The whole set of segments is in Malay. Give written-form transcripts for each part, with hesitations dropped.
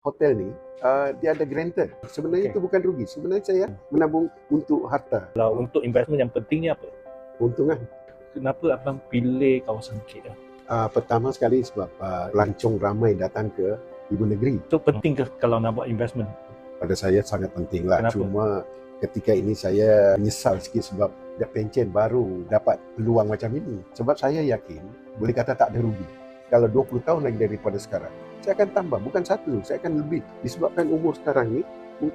hotel ni dia ada granted. Sebenarnya itu bukan rugi. Sebenarnya saya menabung untuk harta. Kalau untuk investment yang penting ni apa? Keuntungan. Kenapa abang pilih kawasan KL? Pertama sekali sebab pelancong ramai datang ke ibu negeri. Itu penting ke kalau nak buat investment? Pada saya sangat penting lah. Kenapa? Cuma ketika ini saya menyesal sikit sebab pencen baru dapat peluang macam ini. Sebab saya yakin, boleh kata tak ada rugi. Kalau 20 tahun lagi daripada sekarang, saya akan tambah. Bukan satu, saya akan lebih. Disebabkan umur sekarang ni,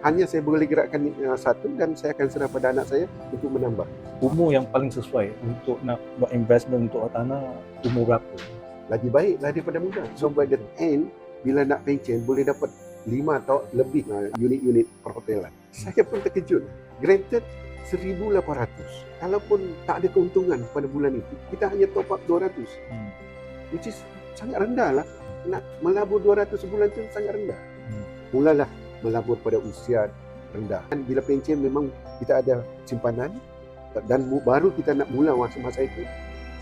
hanya saya boleh gerakkan satu dan saya akan serah pada anak saya untuk menambah. Umur yang paling sesuai untuk nak buat investment untuk tanah, umur berapa? Lagi baik daripada muda. So by the end, bila nak pencen, boleh dapat 5 atau lebih unit-unit perhotelan. Saya pun terkejut. Granted 1,800. Kalaupun tak ada keuntungan pada bulan itu, kita hanya top up 200. Which is sangat rendah lah. Nak melabur 200 sebulan tu sangat rendah. Mulalah melabur pada usia rendah. Dan bila pencen memang kita ada simpanan dan baru kita nak mula masa-masa itu,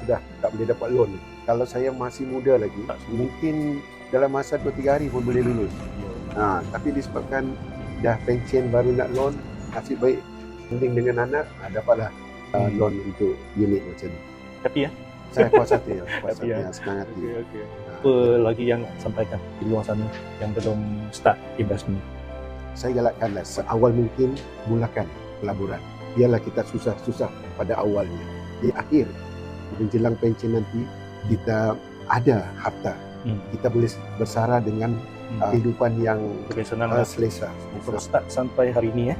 sudah tak boleh dapat loan. Kalau saya masih muda lagi, mungkin dalam masa 2-3 hari pun boleh lulus. Tapi disebabkan dah pencen baru nak loan, nasib baik mending dengan anak, dapatlah loan untuk unit macam ni. Tapi saya puas hati, senang hati. Okay. Apa lagi yang sampaikan di luar sana yang belum start investment? Saya galakkanlah seawal mungkin mulakan pelaburan. Biarlah kita susah-susah pada awalnya. Di akhir, menjelang pencen nanti, kita ada harta. Kita boleh bersara dengan kehidupan yang selesa. From start sampai hari ini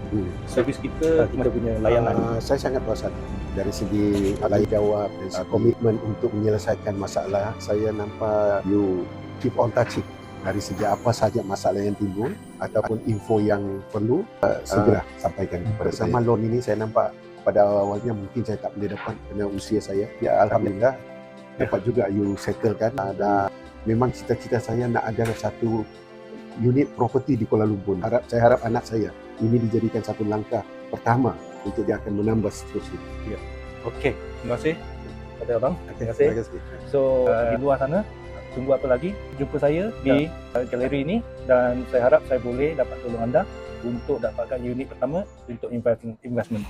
servis kita punya layanan. Saya sangat puas hati dari segi tanggungjawab dan komitmen untuk menyelesaikan masalah. Saya nampak you keep on touching dari segi apa sahaja masalah yang timbul ataupun info yang perlu segera sampaikan kepada saya. Sama loan ini saya nampak pada awalnya mungkin saya tak boleh dapat kerana usia saya. Ya alhamdulillah dapat juga you settlekan. Memang cita-cita saya nak ada satu unit property di Kuala Lumpur. Saya harap anak saya ini dijadikan satu langkah pertama untuk dia akan menambah seterusnya. Ya. Okey, terima kasih kepada abang. Terima kasih. Terima kasih. So di luar sana, tunggu apa lagi? Jumpa saya di galeri ini dan saya harap saya boleh dapat tolong anda untuk dapatkan unit pertama untuk investment.